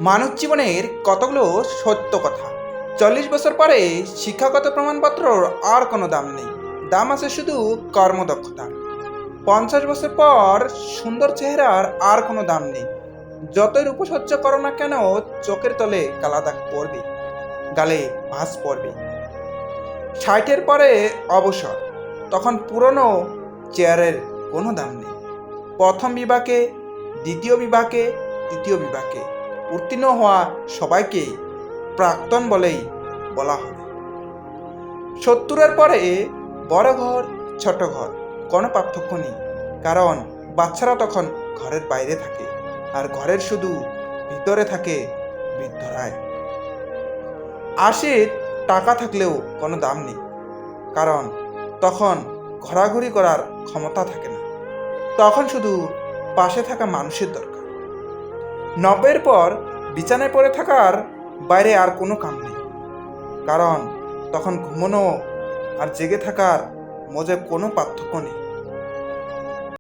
মানব জীবনের কতগুলো সত্য কথা। 40 বছর পরে শিক্ষাগত প্রমাণপত্রর আর কোনো দাম নেই, দাম আছে শুধু কর্মদক্ষতা। 50 বছর পর সুন্দর চেহারার আর কোনো দাম নেই, যতই রূপসজ্জা করো না কেন চোখের তলে কালা দাগ পড়বে, গালে ভাঁজ পড়বে। 60-এর পরে অবসর, তখন পুরনো চেয়ারের কোনো দাম নেই। প্রথম বিভাগে, দ্বিতীয় বিভাগে, তৃতীয় বিভাগে উত্তীর্ণ হওয়া সবাইকে প্রাক্তন বলেই বলা হবে। 70-এর পরে বড় ঘর ছোট ঘর কোনো পার্থক্য নেই, কারণ বাচ্চারা তখন ঘরের বাইরে থাকে আর ঘরের শুধু ভিতরে থাকে বৃদ্ধরাই। 80 টাকা থাকলেও কোনো দাম নেই, কারণ তখন ঘোরাঘুরি করার ক্ষমতা থাকে না, তখন শুধু পাশে থাকা মানুষের দরকার। 90-এর পর বিছানায় পড়ে থাকার বাইরে আর কোনো কাম নেই, কারণ তখন ঘুমানো আর জেগে থাকার মধ্যে কোনো পার্থক্য নেই।